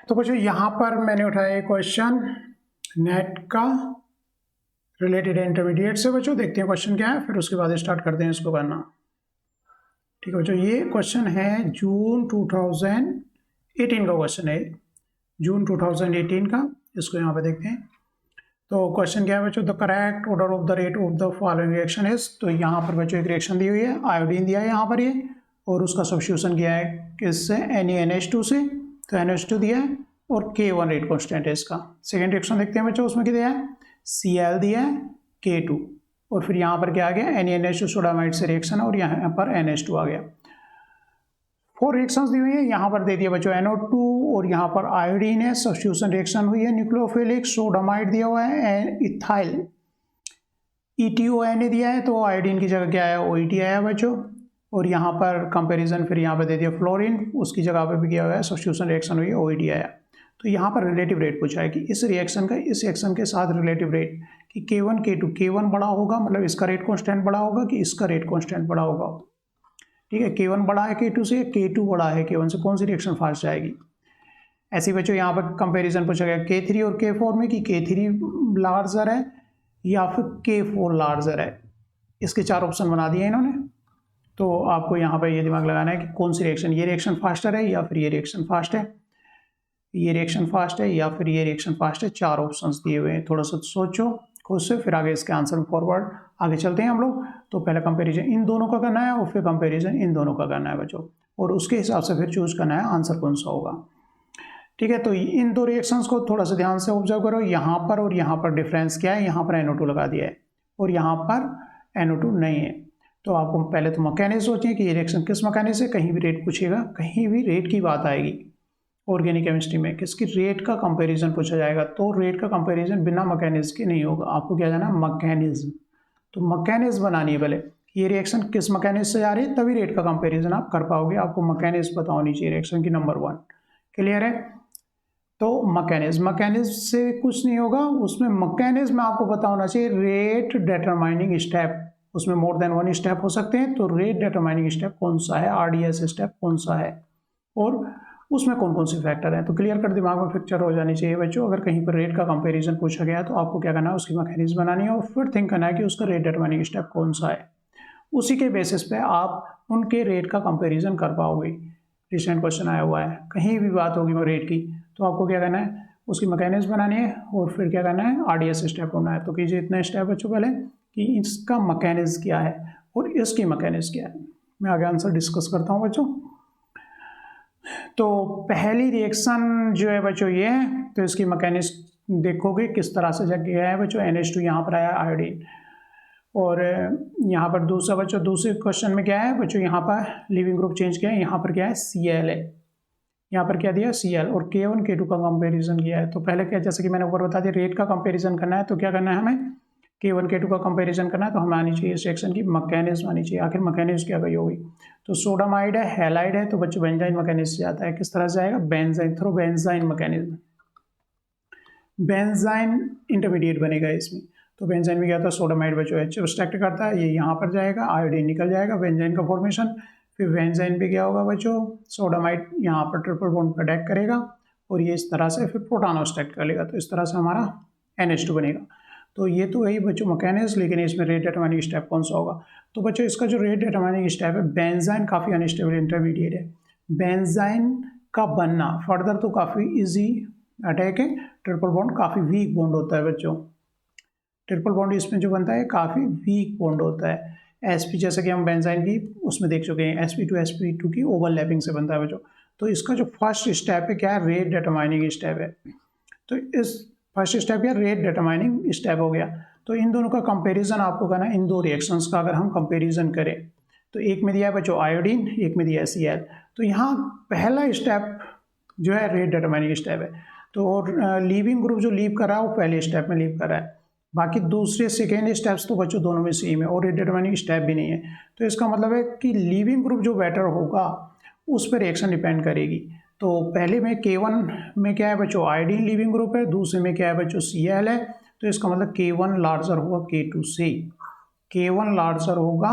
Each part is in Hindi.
तो बच्चों यहाँ पर मैंने उठाया क्वेश्चन नेट का रिलेटेड इंटरमीडिएट से। बच्चों देखते हैं क्वेश्चन क्या है, फिर उसके बाद स्टार्ट करते हैं इसको करना। ठीक है बच्चों, ये क्वेश्चन है जून 2018 का क्वेश्चन है, जून 2018 का। इसको यहाँ पे देखते हैं। तो क्वेश्चन क्या है बच्चों, the correct order of the rate of the following reaction is. तो यहाँ पर बच्चों एक रिएक्शन दी हुई है, आयोडीन दिया है यहाँ पर ये, और उसका सब्स्टिट्यूशन किया है किससे, NaNH2 से। तो NH2 दिया है और K1 रेट कॉन्स्टेंट है इसका। सेकेंड रिएक्शन देखते हैं बच्चों, उसमें क्या दिया है, Cl दिया है, K2, और फिर यहाँ पर क्या आ गया, NaNH2 सोडामाइड से रिएक्शन है और यहाँ पर NH2 आ गया। 4 रिएक्शंस दी हुई है, यहाँ पर दे दिया बच्चों NO2 और यहाँ पर आयोडीन है, सब्स्टिट्यूशन रिएक्शन हुई है, न्यूक्लियोफिलिक सोडामाइड दिया हुआ है, इथाइल ETONA दिया है, तो आयोडीन की जगह क्या आया, OET आया बच्चों। और यहाँ पर कंपैरिजन फिर यहाँ पर दे दिया फ्लोरीन, उसकी जगह पे भी किया हुआ है, सब्स्टिट्यूशन रिएक्शन हुई है, OET आया। तो यहाँ पर रिलेटिव रेट पूछा है कि इस रिएक्शन का इस रिएक्शन के साथ रिलेटिव रेट कि K1 K2, K1 बड़ा होगा मतलब इसका रेट कांस्टेंट बड़ा होगा कि इसका रेट कांस्टेंट बड़ा होगा। ठीक है, K1 बड़ा है K2 से, K2 बड़ा है K1 से, कौन सी रिएक्शन फास्ट जाएगी। ऐसे बच्चों यहाँ पर कंपैरिजन पूछा गया K3 और K4 में कि K3 लार्जर है या फिर K4 लार्जर है। इसके 4 ऑप्शन बना दिए इन्होंने। तो आपको यहाँ पर ये दिमाग लगाना है कि कौन सी रिएक्शन, ये रिएक्शन फास्टर है या फिर ये रिएक्शन फास्ट है, ये रिएक्शन फास्ट है या फिर ये रिएक्शन फास्ट है। 4 ऑप्शंस दिए हुए हैं, थोड़ा सा सोचो खुद से, फिर आगे इसके आंसर में फॉरवर्ड आगे चलते हैं हम लोग। तो पहले कंपैरिजन इन दोनों का करना है और फिर कंपैरिजन इन दोनों का करना है बच्चों, और उसके हिसाब से फिर चूज करना है आंसर कौन सा होगा। ठीक है, तो इन 2 रिएक्शंस को थोड़ा सा ध्यान से ऑब्जर्व करो, यहाँ पर और यहाँ पर डिफरेंस क्या है। यहाँ पर NO2 लगा दिया है और यहाँ पर NO2 नहीं है। तो आपको पहले तो मैकेनिज्म सोचिए कि ये रिएक्शन किस मैकेनिज्म से, कहीं भी रेट पूछेगा, कहीं भी रेट की बात आएगी ऑर्गेनिक केमिस्ट्री में, किसकी रेट का कंपैरिजन पूछा जाएगा, तो रेट का कंपैरिजन बिना मैकेनिज्म के नहीं होगा। आपको क्या जाना, मैकेनिज्म। तो मैकेनिज्म बनानी है, पहले ये रिएक्शन किस मैकेनिज्म से जा रही है, तभी रेट का कंपैरिजन आप कर पाओगे। आपको मैकेनिज्म पता होनी चाहिए रिएक्शन की, नंबर 1 क्लियर है। तो मैकेनिज्म से कुछ नहीं होगा, उसमें मैकेनिज्म आपको पता होना चाहिए रेट डिटरमाइनिंग स्टेप, उसमें मोर देन 1 स्टेप हो सकते हैं। तो रेट डिटरमाइनिंग स्टेप कौन सा है, RDS स्टेप कौन सा है, और उसमें कौन कौन से फैक्टर हैं। तो क्लियर कर दिमाग में पिक्चर हो जानी चाहिए बच्चों। अगर कहीं पर रेट का कंपैरिजन पूछा गया है तो आपको क्या करना है, उसकी मैकेनिज्म बनानी है और फिर थिंक करना है कि उसका रेट डिटरमाइनिंग स्टेप कौन सा है। उसी के बेसिस पे आप उनके रेट का कंपैरिजन कर पाओगे। रिसेंट क्वेश्चन आया हुआ है, कहीं भी बात होगी रेट की, तो आपको क्या करना है, उसकी मैकेनिज्म बनानी है और फिर क्या करना है, RDS स्टेप ढूंढना है। तो कीजिए इतने स्टेप बच्चों पहले कि इसका मैकेनिज्म क्या है और इसकी मैकेनिज्म क्या है। मैं आगे आंसर डिस्कस करता हूँ बच्चों। तो पहली रिएक्शन जो है बच्चों ये है, तो इसकी मैकेनिज्म देखोगे किस तरह से जग गया है बच्चों। NH2 यहाँ पर आया आयोडीन, और यहाँ पर दूसरा बच्चों दूसरे क्वेश्चन में क्या है बच्चों, यहाँ पर लिविंग ग्रुप चेंज किया है, यहाँ पर क्या है Cl है, यहाँ पर क्या दिया Cl, और K1 K2 का कंपैरिजन किया है। तो पहले क्या, जैसे कि मैंने ऊपर बता दिया, रेट का कंपैरिजन करना है तो क्या करना है, हमें K1 K2 का कंपैरिजन करना है, तो हमें आनी चाहिए इस रिएक्शन की मैकेनिज्म आनी चाहिए। आखिर मैकेनिज्म क्या गई होगी, तो सोडामाइड है, हैलाइड है, तो बच्चों बेंजाइन मैकेनिज्म से जाता है। किस तरह से जाएगा, benzene through benzene mechanism, benzene intermediate बनेगा इसमें। तो बेंजाइन में क्या होता है, सोडामाइड बच्चों H सब्सट्रैक्ट करता है, ये यहाँ पर जाएगा, आयोडीन निकल जाएगा, बेंजाइन का फॉर्मेशन। फिर बेंजाइन पे क्या होगा बच्चों, सोडामाइड यहाँ पर ट्रिपल बॉन्ड पर अटैक करेगा और ये इस तरह से फिर प्रोटॉन अटैक कर लेगा, तो इस तरह से हमारा NH2 बनेगा। तो ये तो वही बच्चों मैकेनिज्म, लेकिन इसमें रेट डिटरमाइनिंग स्टेप कौन सा होगा। तो बच्चों इसका जो रेट डिटरमाइनिंग स्टेप है, बेंजाइन काफ़ी अनस्टेबल इंटरमीडिएट है, बेंजाइन का बनना फर्दर तो काफ़ी इजी अटैक है, ट्रिपल बॉन्ड काफ़ी वीक बॉन्ड होता है बच्चों। ट्रिपल बॉन्ड इसमें जो बनता है काफ़ी वीक बॉन्ड होता है। sp जैसे कि हम बेंजाइन की उसमें देख चुके हैं, sp2 की ओवरलैपिंग से बनता है बच्चों। तो इसका जो फर्स्ट स्टेप है क्या है, रेट डिटरमाइनिंग स्टेप है। तो इस फर्स्ट स्टेप क्या, रेट डिटरमाइनिंग स्टेप हो गया। तो इन दोनों का कंपैरिजन आपको करना है, इन 2 रिएक्शंस का अगर हम कंपैरिजन करें, तो एक में दिया है बच्चों आयोडीन, एक में दिया है Cl। तो यहाँ पहला स्टेप जो है रेट डिटरमाइनिंग स्टेप है, तो लीविंग ग्रुप जो लीव कर रहा है वो पहले स्टेप में लीव कर रहा है, बाकी दूसरे सेकेंड स्टेप्स तो बच्चों दोनों में सेम है और रेट डिटरमाइनिंग स्टेप भी नहीं है। तो इसका मतलब है कि लीविंग ग्रुप जो बेटर होगा उस पर रिएक्शन डिपेंड करेगी। तो पहले में K1 में क्या है बच्चों, आयोडीन लीविंग ग्रुप है, दूसरे में क्या है बच्चों, Cl है। तो इसका मतलब K1 लार्जर होगा K2 से, K1 लार्जर होगा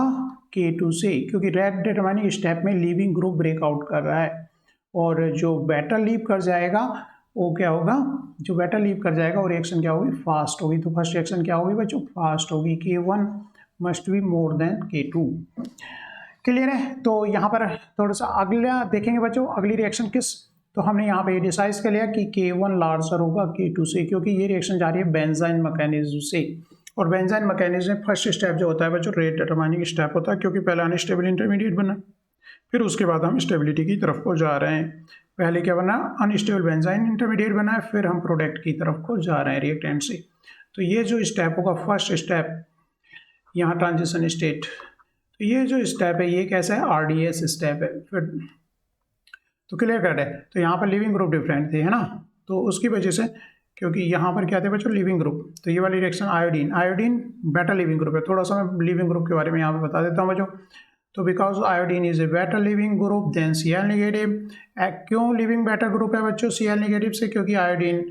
K2 से, क्योंकि रेट डिटरमाइनिंग स्टेप में लीविंग ग्रुप ब्रेकआउट कर रहा है। और जो बेटर लीव कर जाएगा वो क्या होगा, जो बेटर लीव कर जाएगा वो रिएक्शन क्या होगी, फास्ट होगी। तो फर्स्ट रिएक्शन क्या होगी बच्चों, फास्ट होगी। K1 must be more than K2। Clear है। तो यहाँ पर थोड़ा सा अगला देखेंगे बच्चों, अगली रिएक्शन किस, तो हमने यहाँ पे डिसाइड कर लिया कि K1 लार्जर होगा K2 से, क्योंकि ये रिएक्शन जा रही है बेंजाइन मैकेनिज्म से। और बेंजाइन मैकेनिज्म में फर्स्ट स्टेप जो होता है बच्चों रेट डिटरमाइनिंग स्टेप होता है, क्योंकि पहले अनस्टेबल इंटरमीडिएट बना, फिर उसके बाद हम स्टेबिलिटी की तरफ को जा रहे हैं। पहले क्या बना, अनस्टेबल बेंजाइन इंटरमीडिएट बना है, फिर हम प्रोडक्ट की तरफ को जा रहे हैं रिएक्टेंट से। तो ये जो स्टेप होगा फर्स्ट स्टेप, यहाँ ट्रांजिशन स्टेट, तो ये जो स्टेप है ये कैसा है, RDS स्टेप है। फिर तो क्लियर कट है। तो यहाँ पर लिविंग ग्रुप डिफरेंट थे, है ना, तो उसकी वजह से, क्योंकि यहाँ पर क्या थे बच्चों, लिविंग ग्रुप, तो ये वाली reaction iodine, iodine better leaving group है। थोड़ा सा मैं लिविंग ग्रुप के बारे में यहाँ पे बता देता हूँ बच्चों। तो because iodine is a better leaving group than Cl negative. क्यों लिविंग बेटर ग्रुप है बच्चों Cl नेगेटिव से, क्योंकि iodine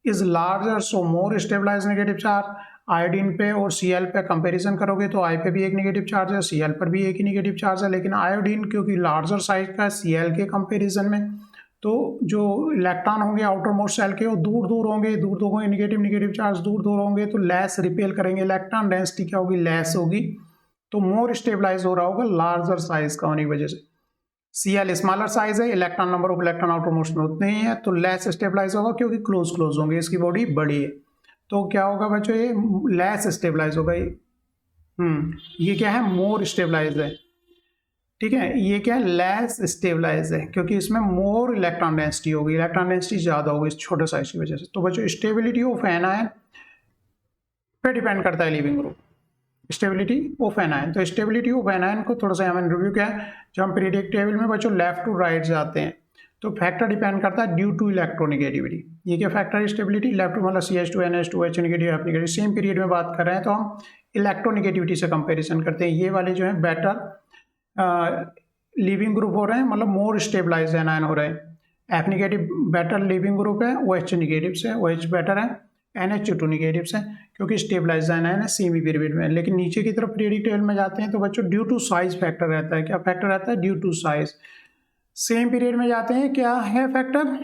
is larger so more stabilize negative charge. Iodine पे और Cl पे कंपैरिजन करोगे तो I पे भी एक नेगेटिव चार्ज है, Cl पर भी एक ही नेगेटिव चार्ज है, लेकिन आयोडीन क्योंकि लार्जर साइज का है Cl के कंपैरिजन में, तो जो इलेक्ट्रॉन होंगे आउटर मोस्ट सेल के वो दूर दूर होंगे, नेगेटिव नेगेटिव चार्ज दूर दूर होंगे, तो लेस रिपेल करेंगे, इलेक्ट्रॉन डेंसिटी क्या होगी, लेस होगी, तो मोर स्टेबलाइज हो रहा होगा लार्जर साइज का होने की वजह से। Cl स्मॉलर साइज है, electron number of electron outer most में उतने ही है, तो लेस स्टेबलाइज होगा क्योंकि क्लोज क्लोज होंगे, इसकी बॉडी बड़ी है, तो क्या होगा बच्चों ये लेस स्टेबलाइज होगा। ये क्या है, मोर स्टेबलाइज है, ठीक है। ये क्या है, लेस स्टेबलाइज है, क्योंकि इसमें मोर इलेक्ट्रॉन डेंसिटी होगी, इलेक्ट्रॉन डेंसिटी ज़्यादा होगी इस छोटे साइज की वजह से। तो बच्चों स्टेबिलिटी ऑफ एनायन पे डिपेंड करता है leaving group, stability of anion. तो स्टेबिलिटी ऑफ एनायन को थोड़ा सा हमें रिव्यू क्या है, जब हम पीरियडिक टेबल में बच्चों लेफ्ट टू राइट जाते हैं तो फैक्टर डिपेंड करता है ड्यू टू इलेक्ट्रोनिगेटिविटी। ये क्या फैक्टर है, स्टेबिलिटी, लेफ्ट टू मतलब CH2 NH2 H negative F negative, same period में बात कर रहे हैं तो हम इलेक्ट्रोनिगेटिविटी से कंपेरिजन करते हैं। ये वाले जो है बेटर लिविंग ग्रुप हो रहे हैं, मतलब मोर स्टेबलाइज एनायन हो रहे हैं। F negative better leaving group है, OH नेगेटिव से, OH बेटर है, NH2 नेगेटिव से, क्योंकि स्टेबलाइज एनायन है सेमी पीरियड में। लेकिन नीचे की तरफ पीरियडिक टेबल में जाते हैं तो बच्चों ड्यू टू साइज फैक्टर रहता है। क्या फैक्टर रहता है, due to size. Same period में जाते हैं, क्या है फैक्टर,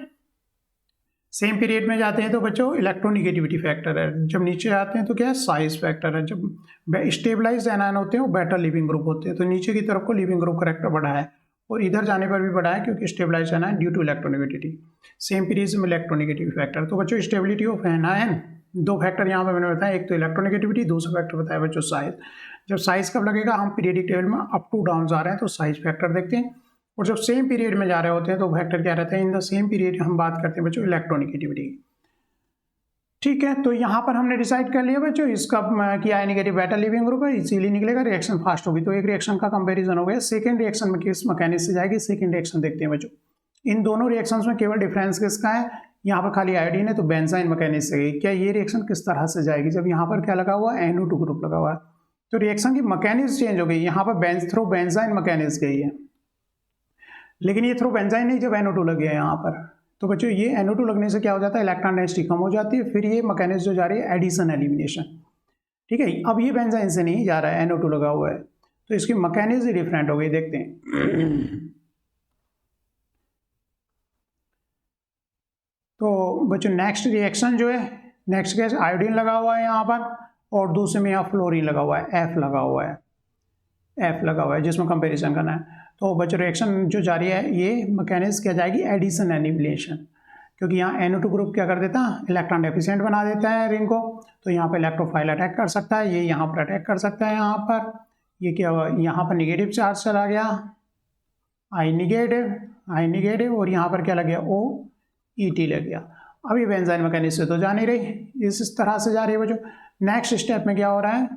सेम पीरियड में जाते हैं तो बच्चों इलेक्ट्रोनिगेटिविटी फैक्टर है। जब नीचे आते हैं तो क्या है, साइज फैक्टर है। जब स्टेबलाइज एनायन होते हैं वो बेटर लिविंग ग्रुप होते हैं, तो नीचे की तरफ को लिविंग ग्रुप करेक्टर बढ़ा है, और इधर जाने पर भी बढ़ा है क्योंकि stabilize anion due to electronegativity, same period में इलेक्ट्रोनिगेटिव फैक्टर। तो बच्चों स्टेबिलिटी ऑफ एनायन, दो फैक्टर यहाँ पे मैंने बताया, एक तो इलेक्ट्रोनिगेटिविटी, दूसरा फैक्टर बताया बच्चों साइज। जब साइज कब लगेगा, हम पीरियडिक टेबल में अप टू डाउन जा रहे हैं तो साइज फैक्टर देखते हैं, और जब सेम पीरियड में जा रहे होते हैं तो फैक्टर क्या रहता है, इन द सेम पीरियड हम बात करते हैं बच्चों इलेक्ट्रोनिगेटिविटी। ठीक है, तो यहाँ पर हमने डिसाइड कर लिया बच्चों इसका कि आई नेगेटिव बेटर लिविंग ग्रुप है, इजीली निकलेगा, रिएक्शन फास्ट होगी। तो एक रिएक्शन का कंपैरिजन हो गया। सेकंड रिएक्शन में किस मैकेनिज्म से जाएगी, सेकंड रिएक्शन देखते हैं बच्चों। इन दोनों रिएक्शंस में केवल डिफरेंस किसका है, यहाँ पर खाली आयोडीन है तो बेंजाइन मैकेनिज्म से गई। क्या ये रिएक्शन किस तरह से जाएगी, जब यहाँ पर क्या लगा हुआ है, NO2 ग्रुप लगा हुआ है, तो रिएक्शन की मैकेनिज्म चेंज हो गई। यहाँ पर थ्रो बेंजाइन मैकेनिज्म गई है, लेकिन ये थ्रो बेंजाइन नहीं, जब NO2 लग गया यहाँ पर, तो बच्चों ये NO2 लगने से क्या हो जाता है, इलेक्ट्रॉन डेंसिटी कम हो जाती है, फिर ये मैकेनिज्म जो जा रही है एडिशन एलिमिनेशन। ठीक है, अब ये बेंजाइन से नहीं जा रहा है, NO2 लगा हुआ है, तो इसकी मैकेनिज्म डिफरेंट हो गई, देखते हैं। तो बच्चों नेक्स्ट रिएक्शन जो है, नेक्स्ट गैस आयोडीन लगा हुआ है यहाँ पर, और दूसरे में यहाँ फ्लोरीन लगा हुआ है, F लगा हुआ है, F लगा हुआ है, जिसमें कंपैरिजन करना है। तो बच्चों रिएक्शन जो जारी है ये मैकेनिज्म क्या जाएगी, एडिशन एलिमिनेशन, क्योंकि यहाँ NO2 ग्रुप क्या कर देता है, इलेक्ट्रॉन डेफिशिएंट बना देता है रिंग को, तो यहाँ पर इलेक्ट्रोफाइल अटैक कर सकता है, ये यहाँ पर अटैक कर सकता है, यहाँ पर ये क्या हुआ, यहाँ पर निगेटिव चार्ज चला गया, I निगेटिव, और यहाँ पर क्या लग गया, OET लग गया। अब ये बेंजाइन मैकेनिज्म से तो जा नहीं रही, इस तरह से जा रही है बच्चों। नेक्स्ट स्टेप में क्या हो रहा है,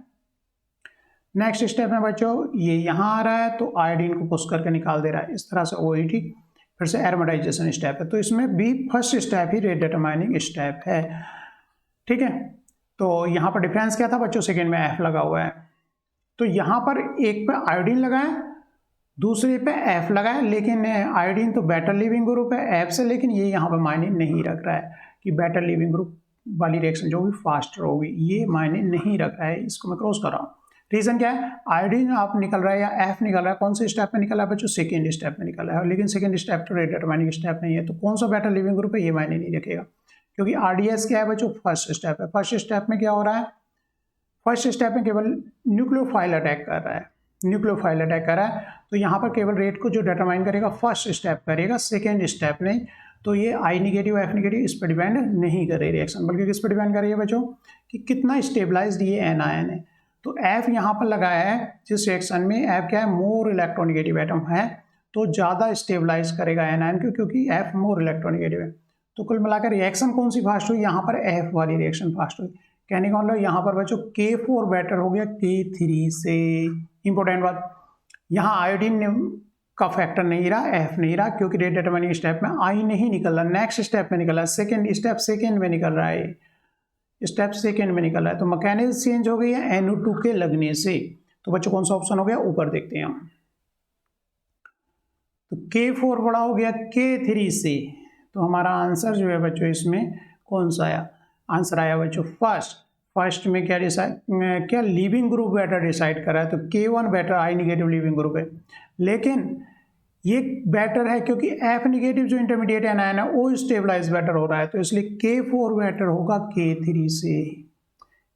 नेक्स्ट स्टेप में बच्चों ये यहाँ आ रहा है तो आयोडीन को पुश करके निकाल दे रहा है, इस तरह से OET, फिर से एरोमेटाइजेशन स्टेप है। तो इसमें भी फर्स्ट स्टेप ही रेट डिटरमाइनिंग स्टेप है। ठीक है, तो यहाँ पर डिफरेंस क्या था बच्चों, सेकेंड में F लगा हुआ है, तो यहाँ पर एक पे आयोडीन लगा है, दूसरे पे F लगा है, लेकिन आयोडीन तो बेटर लिविंग ग्रुप है F से, लेकिन ये यहाँ पर मायने नहीं रख रहा है कि बेटर लिविंग ग्रुप वाली रिएक्शन जो भी फास्टर होगी, ये मायने नहीं रख रहा है। इसको मैं क्रॉस कर रहा हूँ, रीज़न क्या है, आयोडीन आप निकल रहा है या एफ निकल रहा है, कौन से स्टेप में निकल रहा है बच्चों, सेकेंड स्टेप में निकल रहा है, लेकिन सेकेंड स्टेप तो रेट डिटरमाइनिंग स्टेप नहीं है, तो कौन सा बेटर लिविंग ग्रुप है ये मायने नहीं रखेगा, क्योंकि आरडीएस क्या है बच्चों, फर्स्ट स्टेप है। फर्स्ट स्टेप में क्या हो रहा है, फर्स्ट स्टेप में केवल न्यूक्लियोफाइल अटैक कर रहा है, न्यूक्लियोफाइल अटैक कर रहा है, तो यहाँ पर केवल रेट को जो डिटरमाइन करेगा फर्स्ट स्टेप करेगा, सेकेंड स्टेप नहीं। तो ये आई निगेटिव एफ निगेटिव इस पर डिपेंड नहीं कर रही रिएक्शन, बल्कि किस पर डिपेंड कर रही है बच्चों, कि कितना स्टेबलाइज्ड ये एनायन है। तो एफ यहाँ पर लगाया है जिस रिएक्शन में, एफ क्या है, मोर इलेक्ट्रोनिगेटिव एटम है, तो ज़्यादा स्टेबलाइज करेगा एनायन को, क्योंकि एफ मोर इलेक्ट्रोनिगेटिव है। तो कुल मिलाकर रिएक्शन कौन सी फास्ट हुई, यहाँ पर एफ वाली रिएक्शन फास्ट हुई। कहने का मतलब यहाँ पर बच्चों K4 बेटर हो गया K3 से। इंपॉर्टेंट बात, यहाँ आयोडीन का फैक्टर नहीं रहा, एफ नहीं रहा, क्योंकि रेट डिटरमाइनिंग स्टेप में आई नहीं निकल रहा, नेक्स्ट स्टेप में निकल रहा है, सेकेंड स्टेप सेकेंड में निकल रहा है, स्टेप सेकेंड में निकल रहा है। तो मैकेनिज्म चेंज हो गई है NO2 के लगने से। तो बच्चों कौन सा ऑप्शन हो गया, ऊपर देखते हैं हम। तो K4 बड़ा हो गया K3 से, तो हमारा आंसर जो है बच्चों इसमें कौन सा आया, आंसर आया बच्चों फर्स्ट में क्या डिसाइड, क्या लिविंग ग्रुप बेटर डिसाइड कर रहा है, तो K1 better I negative leaving group है, लेकिन ये बेटर है क्योंकि एफ निगेटिव जो इंटरमीडिएट एनायन है वो स्टेबलाइज बेटर हो रहा है, तो इसलिए K4 बेटर होगा K3 से।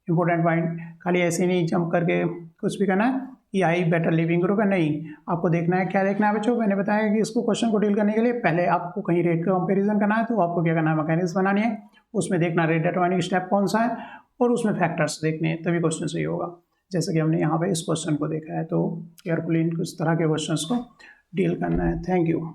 इंपॉर्टेंट पॉइंट, खाली ऐसे नहीं जंप करके कुछ भी करना है कि आई बेटर लिविंग ग्रुप है, नहीं, आपको देखना है, क्या देखना है बच्चों, मैंने बताया कि इसको क्वेश्चन को डील करने के लिए पहले आपको कहीं रेट का कंपेरिजन करना है, तो आपको क्या करना है, मैकेनिज्म बनानी है, उसमें देखना रेट डिटरमाइनिंग स्टेप कौन सा है और उसमें फैक्टर्स देखने हैं, तभी क्वेश्चन सही होगा। जैसे कि हमने यहाँ पे इस क्वेश्चन को देखा है, तो केयरफुली इस तरह के क्वेश्चंस को डील करना है। Thank you.